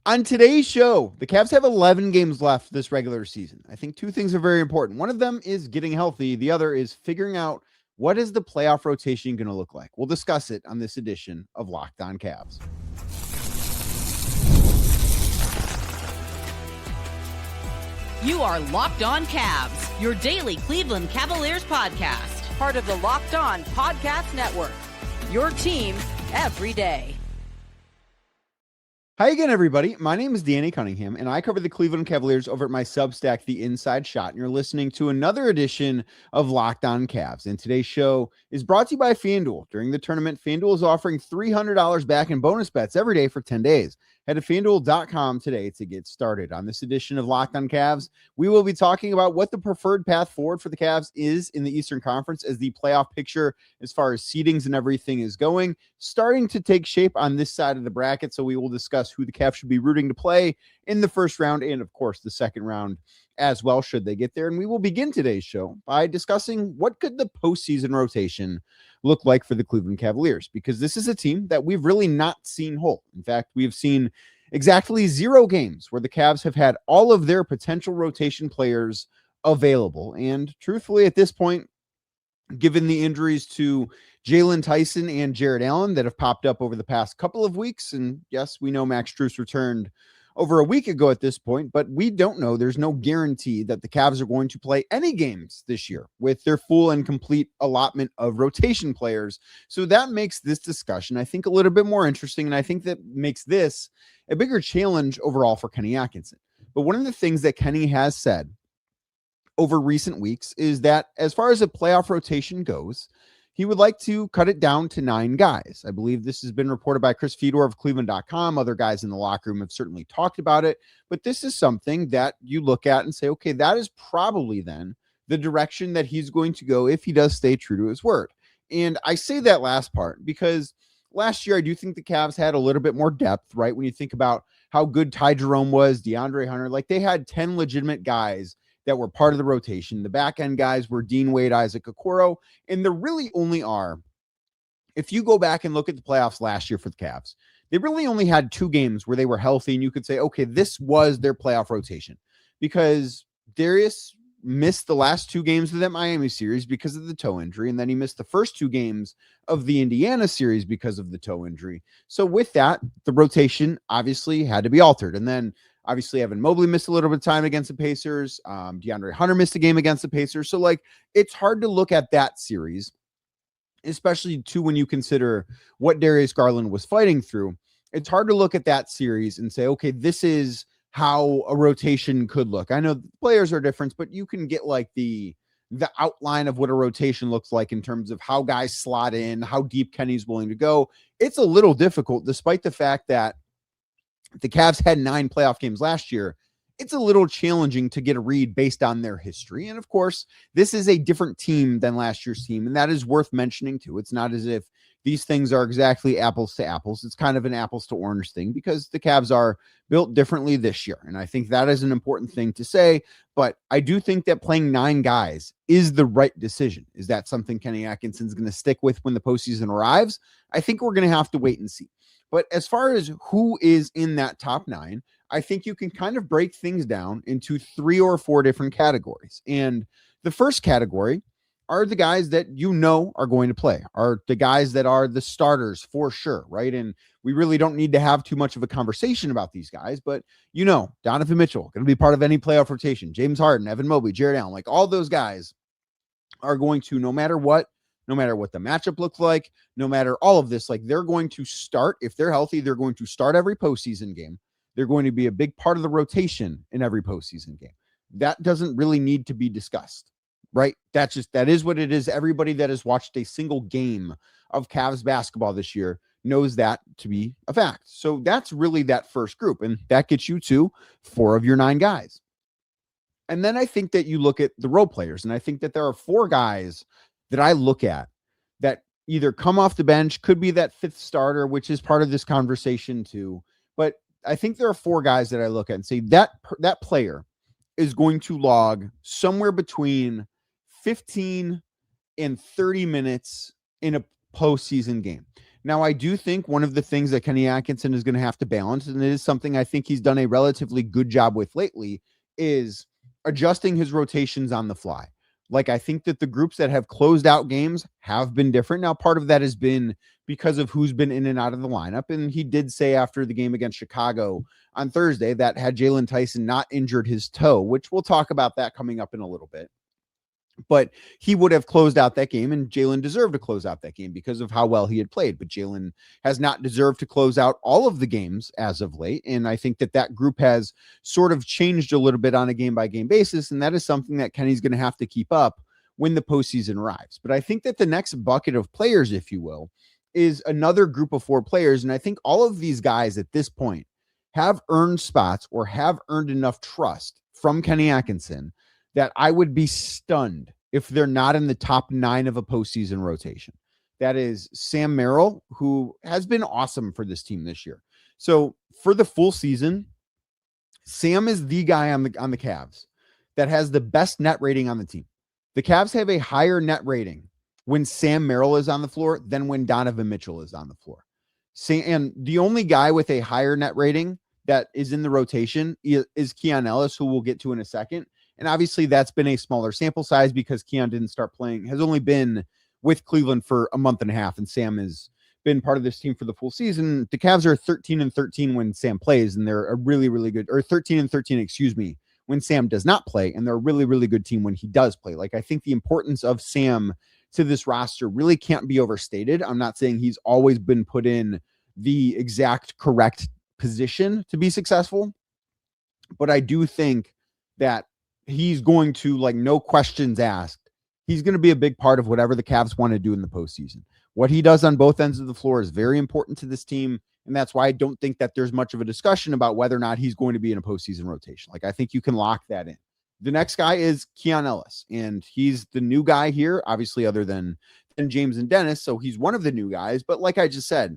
On today's show, the Cavs have 11 games left this regular season. I think two things are very important. One of them is getting healthy. The other is figuring out what is the playoff rotation going to look like. We'll discuss it on this edition of Locked On Cavs. You are Locked On Cavs, your daily Cleveland Cavaliers podcast. Part of the Locked On Podcast Network, your team every day. Hi again, everybody. My name is Danny Cunningham, and I cover the Cleveland Cavaliers over at my Substack, The Inside Shot. And you're listening to another edition of Locked On Cavs. And today's show is brought to you by FanDuel. During the tournament, FanDuel is offering $300 back in bonus bets every day for 10 days. Head to FanDuel.com today to get started. On this edition of Locked On Cavs, we will be talking about what the preferred path forward for the Cavs is in the Eastern Conference as the playoff picture as far as seedings and everything is going, starting to take shape on this side of the bracket. So we will discuss who the Cavs should be rooting to play in the first round and, of course, the second round as well, should they get there. And we will begin today's show by discussing what could the postseason rotation look like for the Cleveland Cavaliers, because this is a team that we've really not seen whole. In fact, we've seen exactly 0 games where the Cavs have had all of their potential rotation players available. And truthfully, at this point, given the injuries to Jaylon, Tyson, and Jarrett Allen that have popped up over the past couple of weeks, and yes, we know Max Strus returned over a week ago at this point, but we don't know. There's no guarantee that the Cavs are going to play any games this year with their full and complete allotment of rotation players. So that makes this discussion, I think, a little bit more interesting, and I think that makes this a bigger challenge overall for Kenny Atkinson. But one of the things that Kenny has said over recent weeks is that as far as a playoff rotation goes, he would like to cut it down to 9 guys. I believe this has been reported by Chris Fedor of Cleveland.com. Other guys in the locker room have certainly talked about it, but this is something that you look at and say, okay, that is probably then the direction that he's going to go if he does stay true to his word. And I say that last part because last year I do think the Cavs had a little bit more depth, right? When you think about how good Ty Jerome was, DeAndre Hunter, like they had 10 legitimate guys that were part of the rotation. The back end guys were Dean Wade, Isaac Okoro, and there really only are, if you go back and look at the playoffs last year for the Cavs, they really only had 2 games where they were healthy and you could say, okay, this was their playoff rotation, because Darius missed the last 2 games of that Miami series because of the toe injury, and then he missed the first 2 games of the Indiana series because of the toe injury. So with that, the rotation obviously had to be altered. And then obviously, Evan Mobley missed a little bit of time against the Pacers. DeAndre Hunter missed a game against the Pacers. So, like, it's hard to look at that series, especially, too, when you consider what Darius Garland was fighting through. It's hard to look at that series and say, okay, this is how a rotation could look. I know the players are different, but you can get, like, the outline of what a rotation looks like in terms of how guys slot in, how deep Kenny's willing to go. It's a little difficult, despite the fact that the Cavs had 9 playoff games last year. It's a little challenging to get a read based on their history. And of course, this is a different team than last year's team. And that is worth mentioning too. It's not as if these things are exactly apples to apples. It's kind of an apples to orange thing because the Cavs are built differently this year. And I think that is an important thing to say. But I do think that playing 9 guys is the right decision. Is that something Kenny Atkinson's going to stick with when the postseason arrives? I think we're going to have to wait and see. But as far as who is in that top 9, I think you can kind of break things down into 3 or 4 different categories. And the first category are the guys that you know are going to play, are the guys that are the starters for sure, right? And we really don't need to have too much of a conversation about these guys, but you know, Donovan Mitchell, going to be part of any playoff rotation, James Harden, Evan Mobley, Jarrett Allen, like all those guys are going to, no matter what the matchup looks like, no matter all of this, like they're going to start, if they're healthy, they're going to start every postseason game. They're going to be a big part of the rotation in every postseason game. That doesn't really need to be discussed, right? That is what it is. Everybody that has watched a single game of Cavs basketball this year knows that to be a fact. So that's really that first group. And that gets you to 4 of your 9 guys. And then I think that you look at the role players, and I think that there are 4 guys that I look at that either come off the bench, could be that 5th starter, which is part of this conversation too. But I think there are 4 guys that I look at and say that player is going to log somewhere between 15 and 30 minutes in a postseason game. Now, I do think one of the things that Kenny Atkinson is going to have to balance, and it is something I think he's done a relatively good job with lately, is adjusting his rotations on the fly. Like, I think that the groups that have closed out games have been different. Now, part of that has been because of who's been in and out of the lineup. And he did say after the game against Chicago on Thursday that had Jaylon Tyson not injured his toe, which we'll talk about that coming up in a little bit, but he would have closed out that game, and Jaylon deserved to close out that game because of how well he had played. But Jaylon has not deserved to close out all of the games as of late. And I think that that group has sort of changed a little bit on a game-by-game basis, and that is something that Kenny's going to have to keep up when the postseason arrives. But I think that the next bucket of players, if you will, is another group of 4 players. And I think all of these guys at this point have earned spots or have earned enough trust from Kenny Atkinson that I would be stunned if they're not in the top 9 of a postseason rotation. That is Sam Merrill, who has been awesome for this team this year. So for the full season, Sam is the guy on the Cavs that has the best net rating on the team. The Cavs have a higher net rating when Sam Merrill is on the floor than when Donovan Mitchell is on the floor. And the only guy with a higher net rating that is in the rotation is Keon Ellis, who we'll get to in a second. And obviously that's been a smaller sample size because Keon didn't start playing, has only been with Cleveland for a month and a half. And Sam has been part of this team for the full season. The Cavs are 13-13 when Sam plays, and they're a really, really good, or 13-13, when Sam does not play. And they're a really, really good team when he does play. Like, I think the importance of Sam to this roster really can't be overstated. I'm not saying he's always been put in the exact correct position to be successful, but I do think that he's going to, like, no questions asked, he's going to be a big part of whatever the Cavs want to do in the postseason. What he does on both ends of the floor is very important to this team, and that's why I don't think that there's much of a discussion about whether or not he's going to be in a postseason rotation. Like, I think you can lock that in. The next guy is Keon Ellis, and he's the new guy here, obviously, other than James and Dennis, so he's one of the new guys. But like I just said,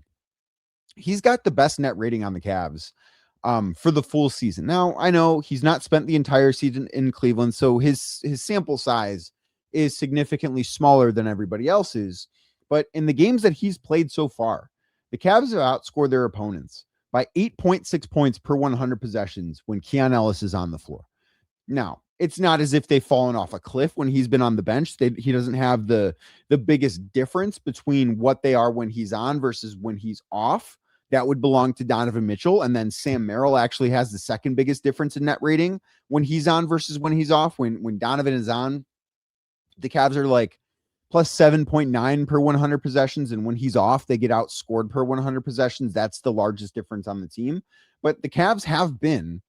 he's got the best net rating on the Cavs for the full season. Now, I know he's not spent the entire season in Cleveland, so his sample size is significantly smaller than everybody else's. But in the games that he's played so far, the Cavs have outscored their opponents by 8.6 points per 100 possessions when Keon Ellis is on the floor. Now, it's not as if they've fallen off a cliff when he's been on the bench. He doesn't have the biggest difference between what they are when he's on versus when he's off. That would belong to Donovan Mitchell. And then Sam Merrill actually has the second biggest difference in net rating when he's on versus when he's off. When Donovan is on, the Cavs are like plus 7.9 per 100 possessions. And when he's off, they get outscored per 100 possessions. That's the largest difference on the team. But the Cavs have been,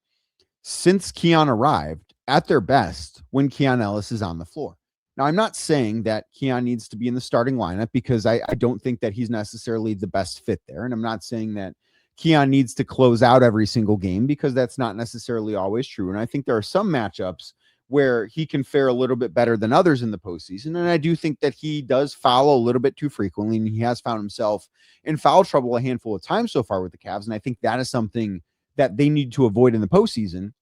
since Keon arrived, at their best when Keon Ellis is on the floor. Now, I'm not saying that Keon needs to be in the starting lineup because I don't think that he's necessarily the best fit there. And I'm not saying that Keon needs to close out every single game because that's not necessarily always true. And I think there are some matchups where he can fare a little bit better than others in the postseason. And I do think that he does foul a little bit too frequently, and he has found himself in foul trouble a handful of times so far with the Cavs. And I think that is something that they need to avoid in the postseason.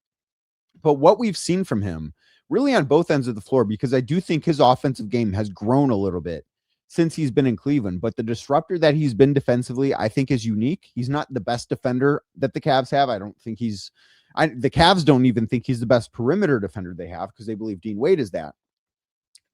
But what we've seen from him really on both ends of the floor, because I do think his offensive game has grown a little bit since he's been in Cleveland, but the disruptor that he's been defensively, I think, is unique. He's not the best defender that the Cavs have. I don't think the Cavs don't even think he's the best perimeter defender they have because they believe Dean Wade is that.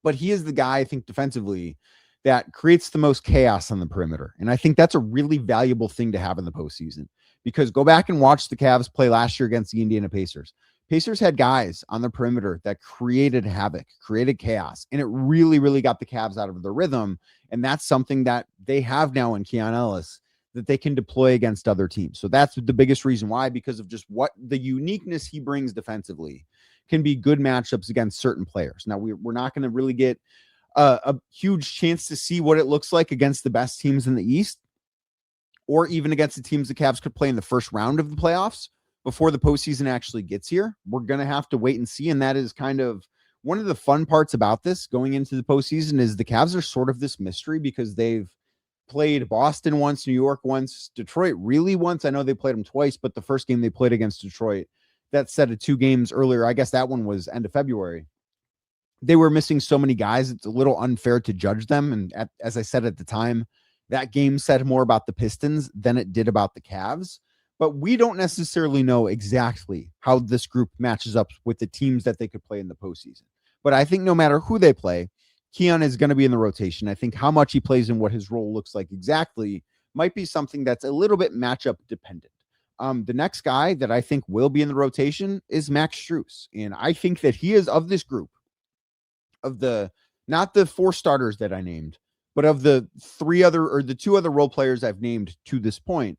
But he is the guy, I think, defensively that creates the most chaos on the perimeter. And I think that's a really valuable thing to have in the postseason, because go back and watch the Cavs play last year against the Indiana Pacers. Pacers had guys on the perimeter that created havoc, created chaos, and it really, really got the Cavs out of their rhythm. And that's something that they have now in Keon Ellis that they can deploy against other teams. So that's the biggest reason why, because of just what the uniqueness he brings defensively can be good matchups against certain players. Now, we're not going to really get a huge chance to see what it looks like against the best teams in the East, or even against the teams the Cavs could play in the first round of the playoffs before the postseason actually gets here. We're going to have to wait and see. And that is kind of one of the fun parts about this going into the postseason, is the Cavs are sort of this mystery because they've played Boston once, New York once, Detroit really once. I know they played them twice, but the first game they played against Detroit, that set of 2 games earlier, I guess that one was end of February. They were missing so many guys. It's a little unfair to judge them. And as I said at the time, That game said more about the Pistons than it did about the Cavs. But we don't necessarily know exactly how this group matches up with the teams that they could play in the postseason. But I think no matter who they play, Keon is going to be in the rotation. I think how much he plays and what his role looks like exactly might be something that's a little bit matchup dependent. The next guy that I think will be in the rotation is Max Strus. And I think that he is, of this group, of the, not the 4 starters that I named, but of the 2 other role players I've named to this point,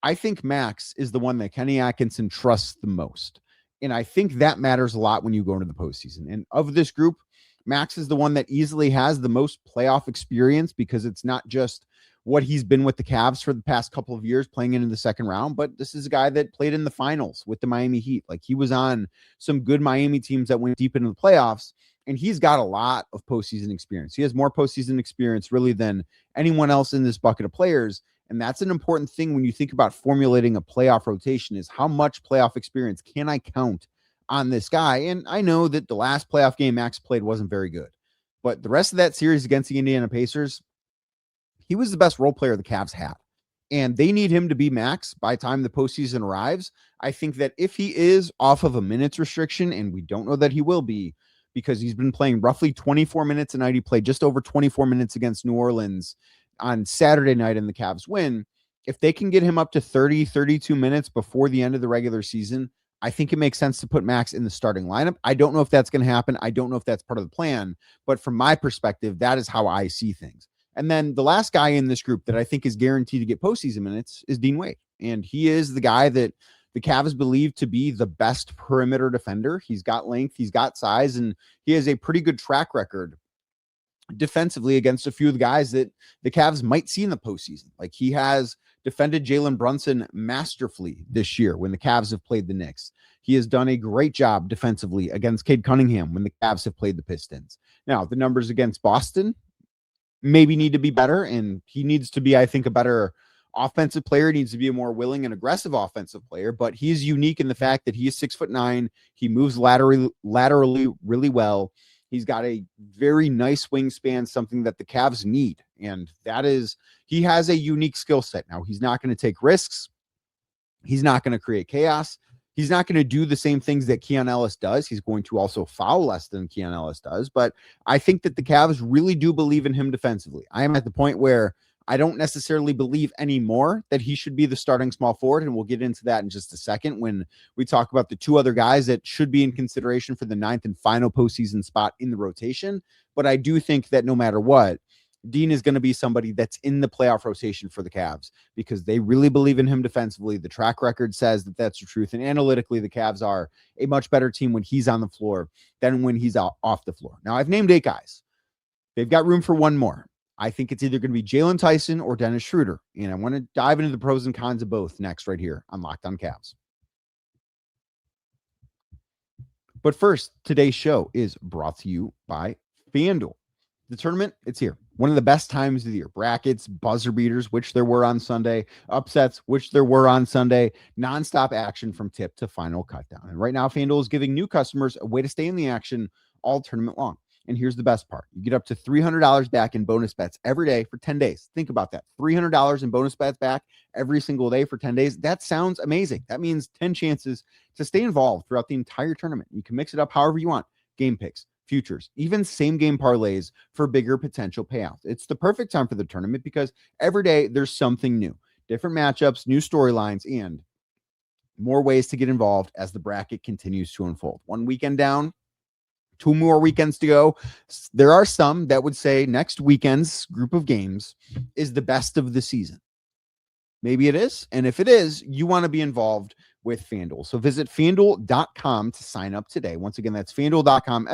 I think Max is the one that Kenny Atkinson trusts the most. And I think that matters a lot when you go into the postseason. And of this group, Max is the one that easily has the most playoff experience, because it's not just what he's been with the Cavs for the past couple of years playing into the second round, but this is a guy that played in the finals with the Miami Heat. Like, he was on some good Miami teams that went deep into the playoffs, and he's got a lot of postseason experience. He has more postseason experience really than anyone else in this bucket of players. And that's an important thing when you think about formulating a playoff rotation, is how much playoff experience can I count on this guy? And I know that the last playoff game Max played wasn't very good, but the rest of that series against the Indiana Pacers, he was the best role player the Cavs had. And they need him to be Max by the time the postseason arrives. I think that if he is off of a minutes restriction, and we don't know that he will be, because he's been playing roughly 24 minutes a night. He played just over 24 minutes against New Orleans on Saturday night and the Cavs win. If they can get him up to 30, 32 minutes before the end of the regular season, I think it makes sense to put Max in the starting lineup. I don't know if that's going to happen. I don't know if that's part of the plan, but from my perspective, that is how I see things. And then the last guy in this group that I think is guaranteed to get postseason minutes is Dean Wade. And he is the guy that the Cavs believe to be the best perimeter defender. He's got length, he's got size, and he has a pretty good track record defensively against a few of the guys that the Cavs might see in the postseason. Like, he has defended Jalen Brunson masterfully this year when the Cavs have played the Knicks. He has done a great job defensively against Cade Cunningham when the Cavs have played the Pistons. Now, the numbers against Boston maybe need to be better, and he needs to be, I think, a better offensive player, needs to be a more willing and aggressive offensive player, but he's unique in the fact that he is 6'9". He moves laterally really well. He's got a very nice wingspan, something that the Cavs need. And that is, he has a unique skill set. Now, he's not going to take risks. He's not going to create chaos. He's not going to do the same things that Keon Ellis does. He's going to also foul less than Keon Ellis does. But I think that the Cavs really do believe in him defensively. I am at the point where I don't necessarily believe anymore that he should be the starting small forward, and we'll get into that in just a second when we talk about the 2 other guys that should be in consideration for the 9th and final postseason spot in the rotation. But I do think that no matter what, Dean is going to be somebody that's in the playoff rotation for the Cavs, because they really believe in him defensively. The track record says that that's the truth. And analytically, the Cavs are a much better team when he's on the floor than when he's off the floor. Now, I've named 8 guys. They've got room for one more. I think it's either going to be Jaylon, Tyson, or Dennis Schroder. And I want to dive into the pros and cons of both next, right here on Locked On Cavs. But first, today's show is brought to you by FanDuel. The tournament, it's here. One of the best times of the year. Brackets, buzzer beaters, which there were on Sunday, upsets, which there were on Sunday, nonstop action from tip to final cutdown. And right now, FanDuel is giving new customers a way to stay in the action all tournament long. And here's the best part. You get up to $300 back in bonus bets every day for 10 days. Think about that. $300 in bonus bets back every single day for 10 days. That sounds amazing. That means 10 chances to stay involved throughout the entire tournament. You can mix it up however you want. Game picks, futures, even same game parlays for bigger potential payouts. It's the perfect time for the tournament because every day there's something new, different matchups, new storylines, and more ways to get involved as the bracket continues to unfold. One weekend down, 2 more weekends to go. There are some that would say next weekend's group of games is the best of the season. Maybe it is. And if it is, you want to be involved with FanDuel. So visit FanDuel.com to sign up today. Once again, that's FanDuel.com,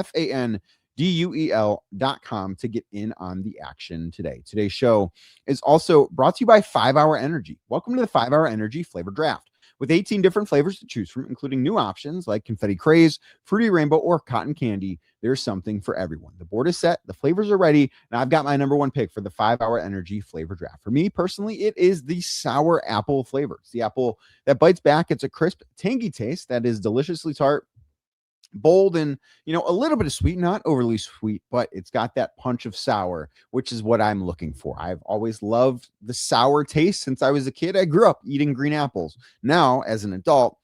FanDuel.com to get in on the action today. Today's show is also brought to you by 5 Hour Energy. Welcome to the 5 Hour Energy Flavor Draft. With 18 different flavors to choose from, including new options like Confetti Craze, Fruity Rainbow, or Cotton Candy, there's something for everyone. The board is set, the flavors are ready, and I've got my number 1 pick for the 5 Hour Energy Flavor Draft. For me personally, it is the sour apple flavor. It's the apple that bites back. It's a crisp, tangy taste that is deliciously tart bold and, a little bit of sweet, not overly sweet, but it's got that punch of sour, which is what I'm looking for. I've always loved the sour taste since I was a kid. I grew up eating green apples. Now, as an adult,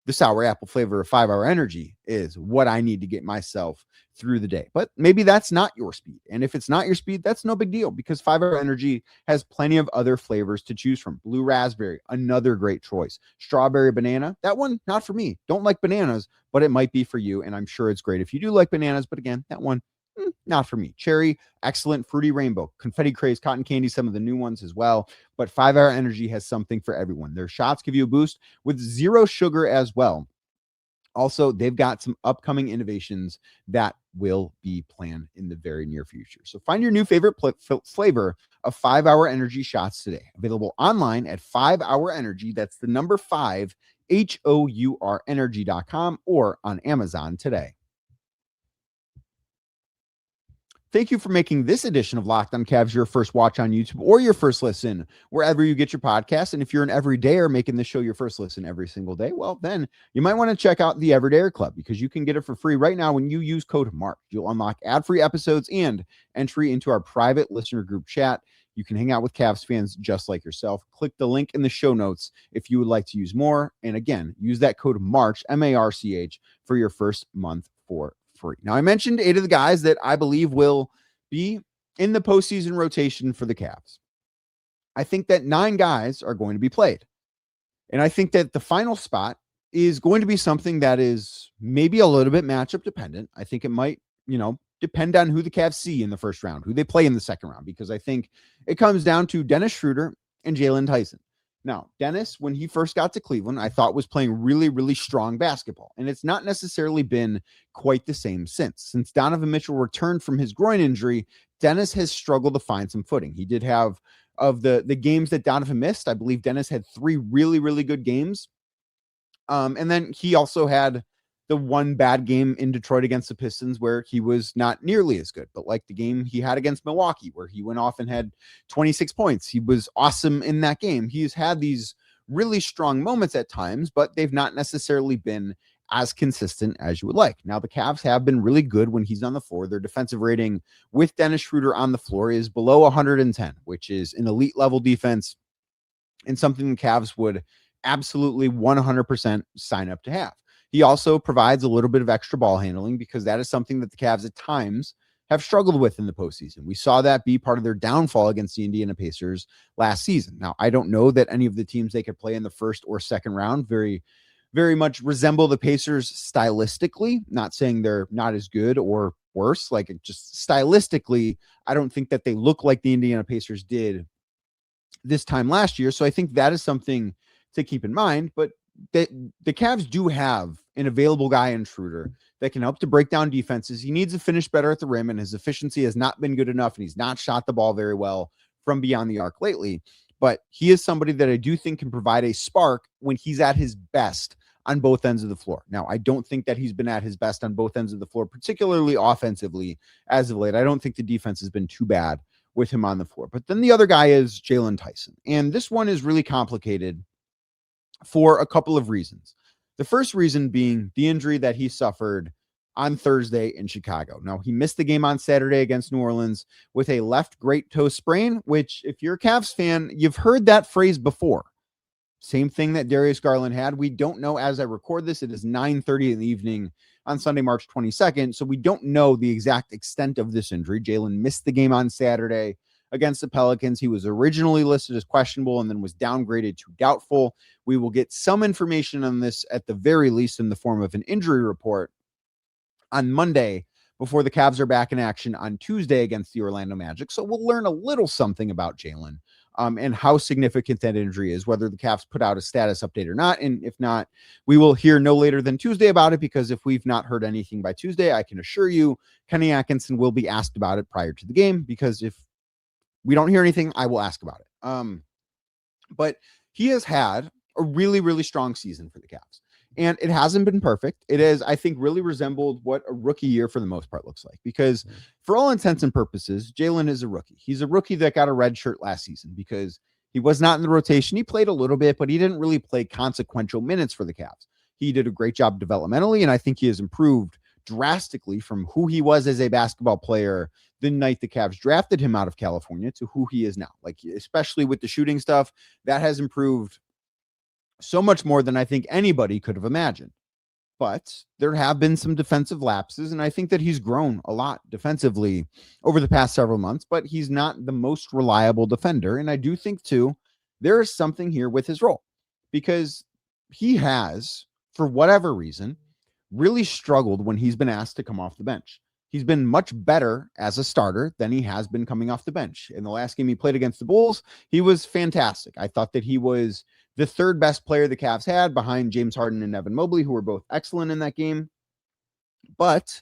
the sour apple flavor of 5-Hour Energy is what I need to get myself through the day. But maybe that's not your speed. And if it's not your speed, that's no big deal, because 5-Hour Energy has plenty of other flavors to choose from. Blue raspberry, another great choice. Strawberry banana, that one, not for me. Don't like bananas, but it might be for you. And I'm sure it's great if you do like bananas. But again, that one, not for me. Cherry, excellent. Fruity rainbow, confetti craze, cotton candy, some of the new ones as well. But 5-Hour Energy has something for everyone. Their shots give you a boost with zero sugar as well. Also, they've got some upcoming innovations that will be planned in the very near future. So find your new favorite flavor of 5-Hour Energy shots today. Available online at 5-Hour Energy. That's the number 5, HOUR energy.com, or on Amazon today. Thank you for making this edition of Locked on Cavs your first watch on YouTube or your first listen wherever you get your podcasts. And if you're an everydayer making this show your first listen every single day, well, then you might want to check out the Everydayer Club, because you can get it for free right now when you use code MARK. You'll unlock ad-free episodes and entry into our private listener group chat. You can hang out with Cavs fans just like yourself. Click the link in the show notes if you would like to use more. And again, use that code MARCH, M-A-R-C-H, for your first month for free. Now, I mentioned 8 of the guys that I believe will be in the postseason rotation for the Cavs. I think that 9 guys are going to be played. And I think that the final spot is going to be something that is maybe a little bit matchup dependent. I think it might, depend on who the Cavs see in the first round, who they play in the second round, because I think it comes down to Dennis Schroder and Jaylon Tyson. Now, Dennis, when he first got to Cleveland, I thought was playing really, really strong basketball. And it's not necessarily been quite the same since. Since Donovan Mitchell returned from his groin injury, Dennis has struggled to find some footing. He did have, of the games that Donovan missed, I believe Dennis had 3 really, really good games. And then he also had the one bad game in Detroit against the Pistons where he was not nearly as good, but like the game he had against Milwaukee where he went off and had 26 points. He was awesome in that game. He's had these really strong moments at times, but they've not necessarily been as consistent as you would like. Now, the Cavs have been really good when he's on the floor. Their defensive rating with Dennis Schroder on the floor is below 110, which is an elite level defense and something the Cavs would absolutely 100% sign up to have. He also provides a little bit of extra ball handling, because that is something that the Cavs at times have struggled with in the postseason. We saw that be part of their downfall against the Indiana Pacers last season. Now, I don't know that any of the teams they could play in the first or second round very, very much resemble the Pacers stylistically. Not saying they're not as good or worse. Like, it just stylistically, I don't think that they look like the Indiana Pacers did this time last year. So I think that is something to keep in mind. But the Cavs do have an available guy in Schroder that can help to break down defenses. He needs to finish better at the rim, and his efficiency has not been good enough, and he's not shot the ball very well from beyond the arc lately. But he is somebody that I do think can provide a spark when he's at his best on both ends of the floor. Now, I don't think that he's been at his best on both ends of the floor, particularly offensively as of late. I don't think the defense has been too bad with him on the floor. But then the other guy is Jaylon Tyson. And this one is really complicated for a couple of reasons. The first reason being the injury that he suffered on Thursday in Chicago. Now, he missed the game on Saturday against New Orleans with a left great toe sprain, which, if you're a Cavs fan, you've heard that phrase before. Same thing that Darius Garland had. We don't know, as I record this, it is 9:30 in the evening on Sunday, March 22nd. So we don't know the exact extent of this injury. Jaylon missed the game on Saturday against the Pelicans. He was originally listed as questionable and then was downgraded to doubtful. We will get some information on this at the very least in the form of an injury report on Monday before the Cavs are back in action on Tuesday against the Orlando Magic. So we'll learn a little something about Jaylon and how significant that injury is, whether the Cavs put out a status update or not. And if not, we will hear no later than Tuesday about it, because if we've not heard anything by Tuesday, I can assure you Kenny Atkinson will be asked about it prior to the game, because if we don't hear anything, I will ask about it. But he has had a really, really strong season for the Cavs. And it hasn't been perfect. It has, I think, really resembled what a rookie year for the most part looks like. Because for all intents and purposes, Jaylon is a rookie. He's a rookie that got a red shirt last season because he was not in the rotation. He played a little bit, but he didn't really play consequential minutes for the Cavs. He did a great job developmentally, and I think he has improved drastically from who he was as a basketball player the night the Cavs drafted him out of California to who he is now. Like, especially with the shooting stuff, that has improved so much more than I think anybody could have imagined. But there have been some defensive lapses, and I think that he's grown a lot defensively over the past several months, but he's not the most reliable defender. And I do think, too, there is something here with his role, because he has, for whatever reason, really struggled when he's been asked to come off the bench. He's been much better as a starter than he has been coming off the bench. In the last game he played against the Bulls, he was fantastic. I thought that he was the third best player the Cavs had, behind James Harden and Evan Mobley, who were both excellent in that game. But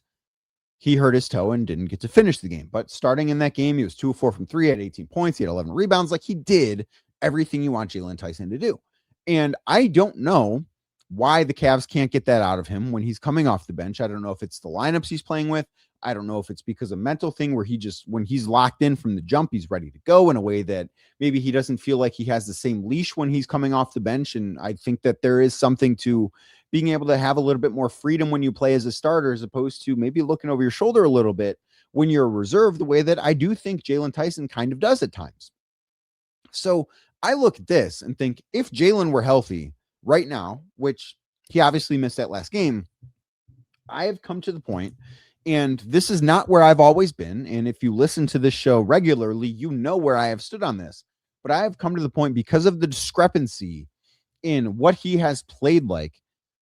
he hurt his toe and didn't get to finish the game. But starting in that game, he was 2 of 4 from 3, had 18 points, he had 11 rebounds. Like, he did everything you want Jaylon Tyson to do. And I don't know why the Cavs can't get that out of him when he's coming off the bench. I don't know if it's the lineups he's playing with. I don't know if it's because of mental thing where he just, when he's locked in from the jump, he's ready to go in a way that maybe he doesn't feel like he has the same leash when he's coming off the bench. And I think that there is something to being able to have a little bit more freedom when you play as a starter, as opposed to maybe looking over your shoulder a little bit when you're a reserve, the way that I do think Jaylon Tyson kind of does at times. So I look at this and think, if Jaylon were healthy right now, which he obviously missed that last game, I have come to the point, and this is not where I've always been, and if you listen to this show regularly, you know where I have stood on this, but I have come to the point, because of the discrepancy in what he has played like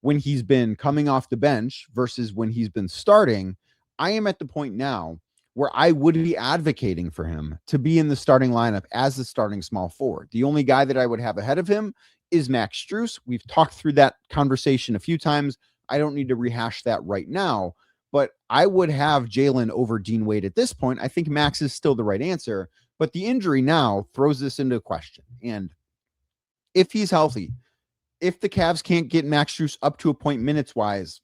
when he's been coming off the bench versus when he's been starting, I am at the point now where I would be advocating for him to be in the starting lineup as the starting small forward. The only guy that I would have ahead of him is Max Strus. We've talked through that conversation a few times. I don't need to rehash that right now, but I would have Jaylon over Dean Wade at this point. I think Max is still the right answer, but the injury now throws this into question. And if he's healthy, if the Cavs can't get Max Strus up to a point minutes-wise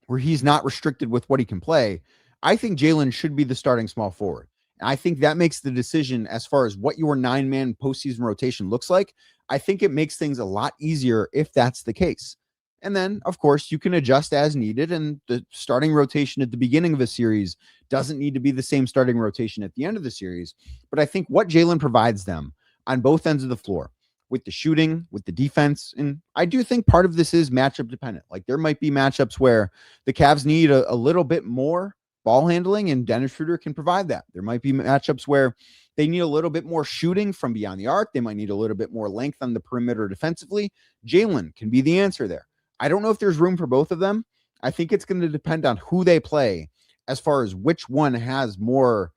where he's not restricted with what he can play, I think Jaylon should be the starting small forward. And I think that makes the decision as far as what your 9-man postseason rotation looks like. I think it makes things a lot easier if that's the case. And then, of course, you can adjust as needed, and the starting rotation at the beginning of a series doesn't need to be the same starting rotation at the end of the series. But I think what Jaylon provides them on both ends of the floor, with the shooting, with the defense, and I do think part of this is matchup dependent. Like, there might be matchups where the Cavs need a little bit more ball handling, and Dennis Schroder can provide that. There might be matchups where they need a little bit more shooting from beyond the arc. They might need a little bit more length on the perimeter defensively. Jaylon can be the answer there. I don't know if there's room for both of them. I think it's going to depend on who they play as far as which one has more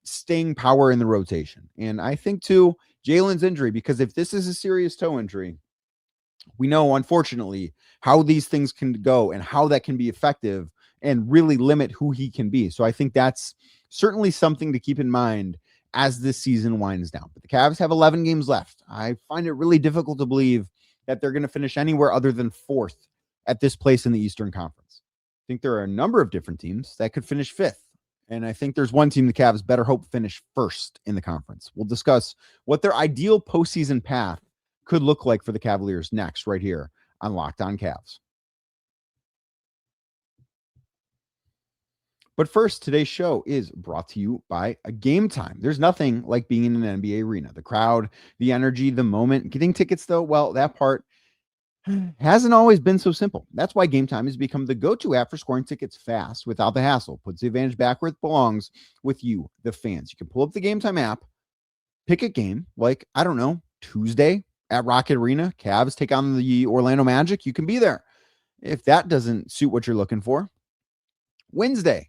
staying power in the rotation. And I think, too, Jaylon's injury, because if this is a serious toe injury, we know, unfortunately, how these things can go and how that can be effective and really limit who he can be. So I think that's certainly something to keep in mind as this season winds down. But the Cavs have 11 games left. I find it really difficult to believe that they're going to finish anywhere other than 4th at this place in the Eastern Conference. I think there are a number of different teams that could finish 5th. And I think there's one team the Cavs better hope finish 1st in the conference. We'll discuss what their ideal postseason path could look like for the Cavaliers next, right here on Locked On Cavs. But first, today's show is brought to you by a Game Time. There's nothing like being in an NBA arena. The crowd, the energy, the moment. Getting tickets, though, well, that part hasn't always been so simple. That's why Game Time has become the go-to app for scoring tickets fast without the hassle. Puts the advantage back where it belongs with you, the fans. You can pull up the Game Time app, pick a game like, I don't know, Tuesday at Rocket Arena. Cavs take on the Orlando Magic. You can be there. If that doesn't suit what you're looking for, Wednesday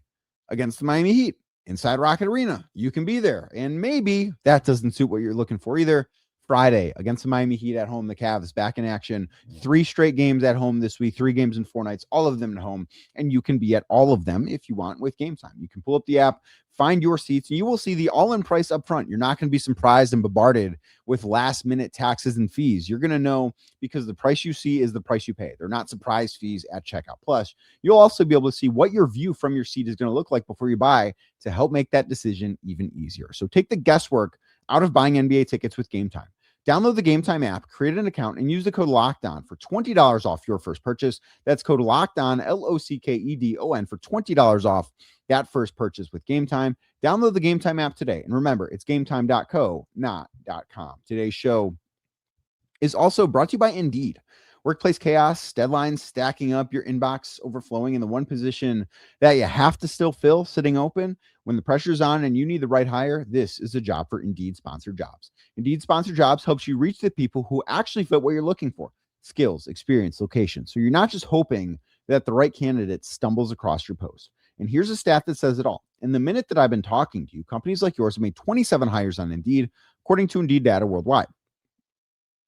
against the Miami Heat inside Rocket Arena, you can be there. And maybe that doesn't suit what you're looking for either. Friday against the Miami Heat at home, the Cavs back in action. 3 straight games at home this week, 3 games in 4 nights, all of them at home. And you can be at all of them if you want with Game Time. You can pull up the app, find your seats, and you will see the all-in price up front. You're not going to be surprised and bombarded with last-minute taxes and fees. You're going to know because the price you see is the price you pay. They're not surprise fees at checkout. Plus, you'll also be able to see what your view from your seat is going to look like before you buy to help make that decision even easier. So take the guesswork out of buying NBA tickets with Game Time. Download the GameTime app, create an account, and use the code LOCKEDON for $20 off your first purchase. That's code LOCKEDON, LOCKEDON, for $20 off that first purchase with GameTime. Download the GameTime app today. And remember, it's gametime.co, not .com. Today's show is also brought to you by Indeed. Workplace chaos, deadlines stacking up, your inbox overflowing, in the one position that you have to still fill sitting open. When the pressure's on and you need the right hire, this is a job for Indeed Sponsored Jobs. Indeed Sponsored Jobs helps you reach the people who actually fit what you're looking for: skills, experience, location. So you're not just hoping that the right candidate stumbles across your post. And here's a stat that says it all. In the minute that I've been talking to you, companies like yours have made 27 hires on Indeed, according to Indeed data worldwide.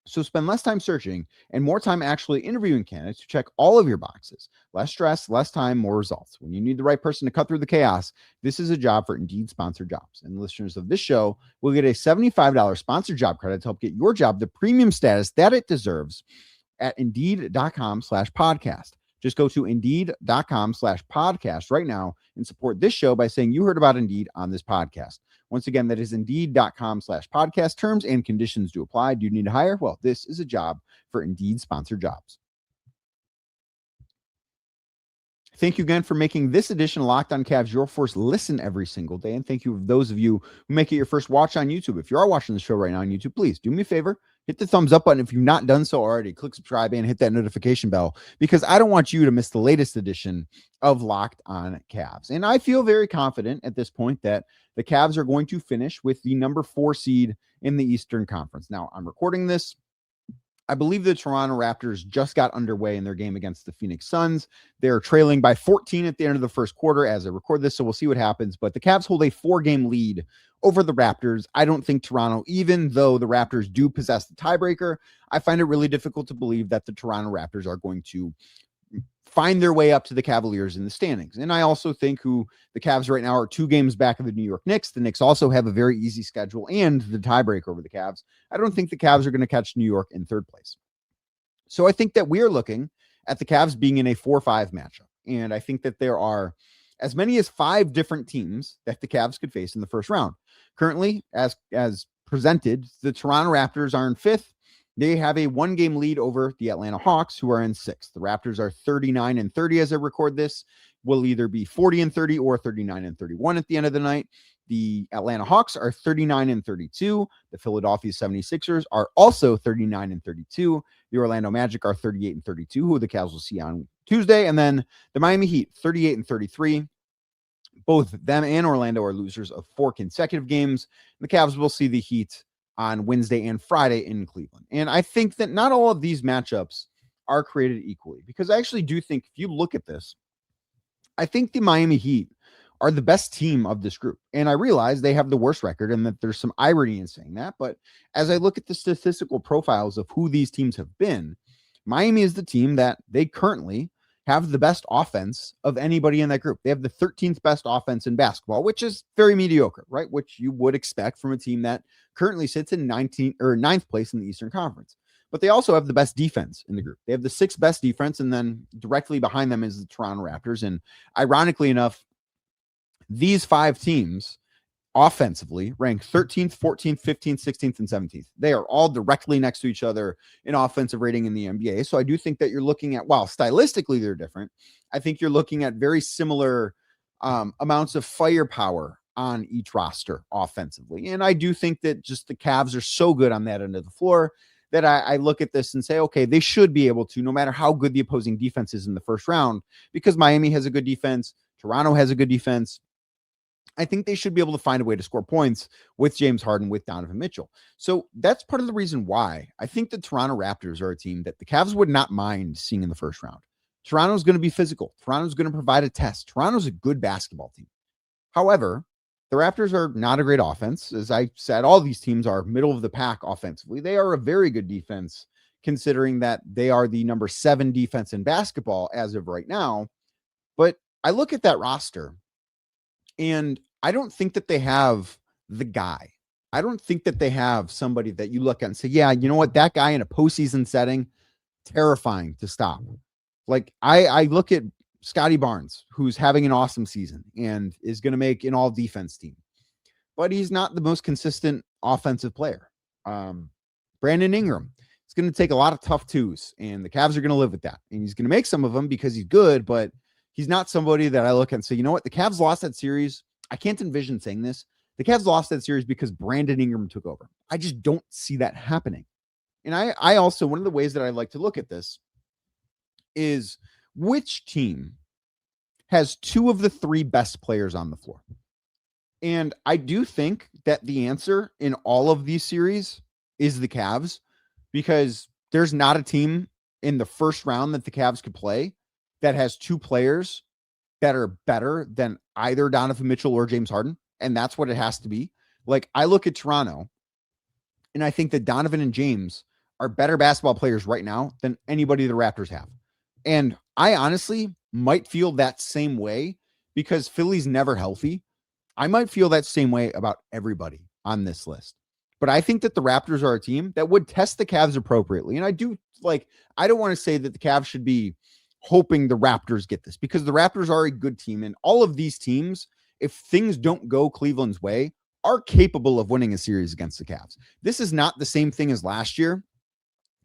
So spend less time searching and more time actually interviewing candidates who check all of your boxes. Less stress, less time, more results. When you need the right person to cut through the chaos, this is a job for Indeed Sponsored Jobs. And listeners of this show will get a $75 sponsored job credit to help get your job the premium status that it deserves at Indeed.com/podcast. Just go to Indeed.com/podcast right now and support this show by saying you heard about Indeed on this podcast. Once again, that is Indeed.com/podcast. Terms and conditions do apply. Do you need to hire? Well, this is a job for Indeed Sponsored Jobs. Thank you again for making this edition of Locked On Cavs your first listen every single day. And thank you to those of you who make it your first watch on YouTube. If you are watching the show right now on YouTube, please do me a favor. Hit the thumbs up button if you've not done so already. Click subscribe and hit that notification bell, because I don't want you to miss the latest edition of Locked On Cavs. And I feel very confident at this point that the Cavs are going to finish with the number 4 seed in the Eastern Conference. Now, I'm recording this. I believe the Toronto Raptors just got underway in their game against the Phoenix Suns. They're trailing by 14 at the end of the first quarter as I record this, so we'll see what happens. But the Cavs hold a 4-game lead over the Raptors. I don't think Toronto, even though the Raptors do possess the tiebreaker, I find it really difficult to believe that the Toronto Raptors are going to find their way up to the Cavaliers in the standings. And I also think the Cavs right now are 2 games back of the New York Knicks. The Knicks also have a very easy schedule and the tiebreaker over the Cavs. I don't think the Cavs are going to catch New York in 3rd place. So I think that we are looking at the Cavs being in a 4-5 matchup. And I think that there are as many as 5 different teams that the Cavs could face in the first round. Currently, as presented, the Toronto Raptors are in 5th. They have a 1-game lead over the Atlanta Hawks, who are in 6th. The Raptors are 39-30 as I record this. Will either be 40-30 or 39-31 at the end of the night. The Atlanta Hawks are 39-32. The Philadelphia 76ers are also 39-32. The Orlando Magic are 38-32, who the Cavs will see on Tuesday. And then the Miami Heat, 38-33. Both them and Orlando are losers of 4 consecutive games. The Cavs will see the Heat on Wednesday and Friday in Cleveland. And I think that not all of these matchups are created equally, because I actually do think, if you look at this, I think the Miami Heat are the best team of this group. And I realize they have the worst record and that there's some irony in saying that. But as I look at the statistical profiles of who these teams have been, Miami is the team that they currently have the best offense of anybody in that group. They have the 13th best offense in basketball, which is very mediocre, right? Which you would expect from a team that currently sits in 9th place in the Eastern Conference. But they also have the best defense in the group. They have the 6th best defense, and then directly behind them is the Toronto Raptors. And ironically enough, these 5 teams offensively rank 13th, 14th, 15th, 16th, and 17th. They are all directly next to each other in offensive rating in the NBA. So I do think that you're looking at, while stylistically they're different, I think you're looking at very similar amounts of firepower on each roster offensively. And I do think that just the Cavs are so good on that end of the floor that I look at this and say, okay, they should be able to, no matter how good the opposing defense is in the first round, because Miami has a good defense, Toronto has a good defense. I think they should be able to find a way to score points with James Harden, with Donovan Mitchell. So that's part of the reason why I think the Toronto Raptors are a team that the Cavs would not mind seeing in the first round. Toronto's going to be physical. Toronto's going to provide a test. Toronto's a good basketball team. However, the Raptors are not a great offense. As I said, all these teams are middle of the pack offensively. They are a very good defense, considering that they are the number 7 defense in basketball as of right now. But I look at that roster, and I don't think that they have the guy. I don't think that they have somebody that you look at and say, yeah, you know what, that guy in a postseason setting, terrifying to stop. Like I look at Scotty Barnes, who's having an awesome season and is going to make an all defense team, but he's not the most consistent offensive player. Brandon Ingram. It's going to take a lot of tough twos, and the Cavs are going to live with that. And he's going to make some of them because he's good, but he's not somebody that I look at and say, you know what? The Cavs lost that series. I can't envision saying this. The Cavs lost that series because Brandon Ingram took over. I just don't see that happening. And I also, one of the ways that I like to look at this is which team has two of the three best players on the floor. And I do think that the answer in all of these series is the Cavs, because there's not a team in the first round that the Cavs could play that has two players that are better than either Donovan Mitchell or James Harden. And that's what it has to be. Like, I look at Toronto and I think that Donovan and James are better basketball players right now than anybody the Raptors have. And I honestly might feel that same way because Philly's never healthy. I might feel that same way about everybody on this list. But I think that the Raptors are a team that would test the Cavs appropriately. And I don't want to say that the Cavs should be hoping the Raptors get this, because the Raptors are a good team. And all of these teams, if things don't go Cleveland's way, are capable of winning a series against the Cavs. This is not the same thing as last year,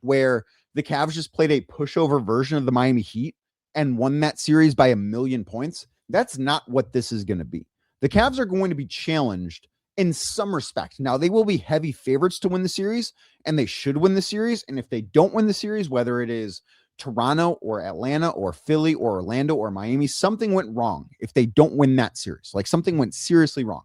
where the Cavs just played a pushover version of the Miami Heat and won that series by 1,000,000 points. That's not what this is going to be. The Cavs are going to be challenged in some respect. Now, they will be heavy favorites to win the series, and they should win the series. And if they don't win the series, whether it is Toronto or Atlanta or Philly or Orlando or Miami, something went wrong if they don't win that series. Like, something went seriously wrong.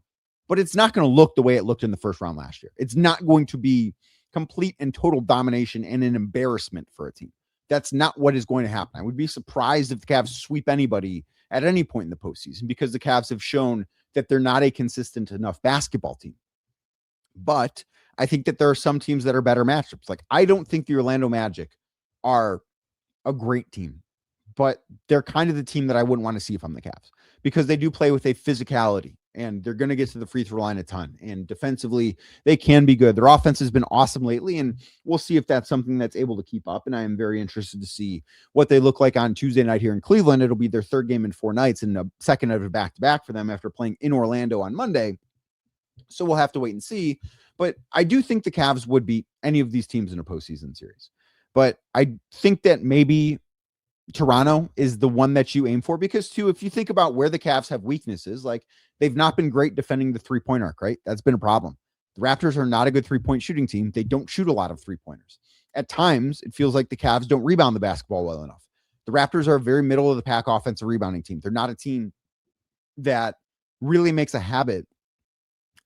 But it's not going to look the way it looked in the first round last year. It's not going to be complete and total domination and an embarrassment for a team. That's not what is going to happen. I would be surprised if the Cavs sweep anybody at any point in the postseason, because the Cavs have shown that they're not a consistent enough basketball team. But I think that there are some teams that are better matchups. Like, I don't think the Orlando Magic are a great team, but they're kind of the team that I wouldn't want to see if I'm the Cavs, because they do play with a physicality and they're going to get to the free throw line a ton. And defensively, they can be good. Their offense has been awesome lately, and we'll see if that's something that's able to keep up. And I am very interested to see what they look like on Tuesday night here in Cleveland. It'll be their third game in 4 nights and a second of a back-to-back for them after playing in Orlando on Monday. So we'll have to wait and see. But I do think the Cavs would beat any of these teams in a postseason series. But I think that maybe Toronto is the one that you aim for, because too, if you think about where the Cavs have weaknesses, like, they've not been great defending the 3-point arc, right? That's been a problem. The Raptors are not a good 3-point shooting team. They don't shoot a lot of 3-pointers. At times, it feels like the Cavs don't rebound the basketball well enough. The Raptors are a very middle of the pack offensive rebounding team. They're not a team that really makes a habit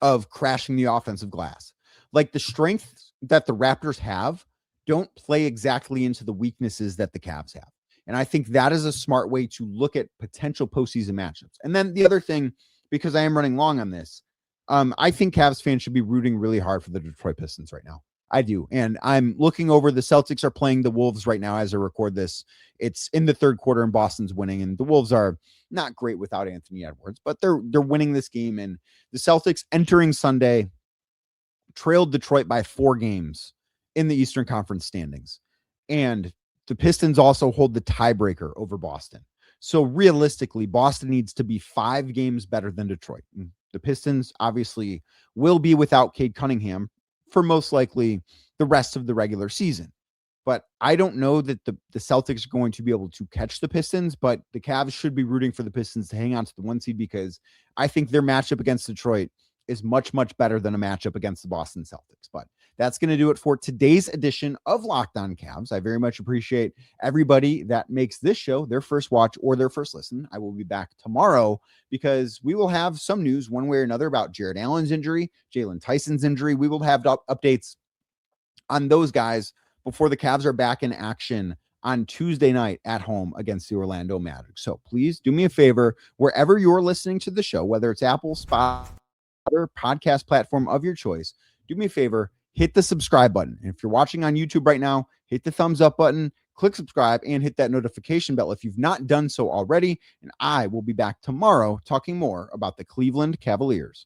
of crashing the offensive glass. Like, the strengths that the Raptors have don't play exactly into the weaknesses that the Cavs have. And I think that is a smart way to look at potential postseason matchups. And then the other thing, because I am running long on this, I think Cavs fans should be rooting really hard for the Detroit Pistons right now. I do. And I'm looking over, the Celtics are playing the Wolves right now as I record this. It's in the third quarter and Boston's winning. And the Wolves are not great without Anthony Edwards, but they're winning this game. And the Celtics entering Sunday trailed Detroit by 4 games in the Eastern Conference standings. And the Pistons also hold the tiebreaker over Boston. So realistically, Boston needs to be 5 games better than Detroit. And the Pistons obviously will be without Cade Cunningham for most likely the rest of the regular season. But I don't know that the Celtics are going to be able to catch the Pistons, but the Cavs should be rooting for the Pistons to hang on to the 1 seed, because I think their matchup against Detroit is much, much better than a matchup against the Boston Celtics. But that's going to do it for today's edition of Locked On Cavs. I very much appreciate everybody that makes this show their first watch or their first listen. I will be back tomorrow, because we will have some news one way or another about Jared Allen's injury, Jalen Tyson's injury. We will have updates on those guys before the Cavs are back in action on Tuesday night at home against the Orlando Magic. So please do me a favor, wherever you're listening to the show, whether it's Apple, Spotify, other podcast platform of your choice, do me a favor, hit the subscribe button. And if you're watching on YouTube right now, hit the thumbs up button, click subscribe, and hit that notification bell if you've not done so already. And I will be back tomorrow talking more about the Cleveland Cavaliers.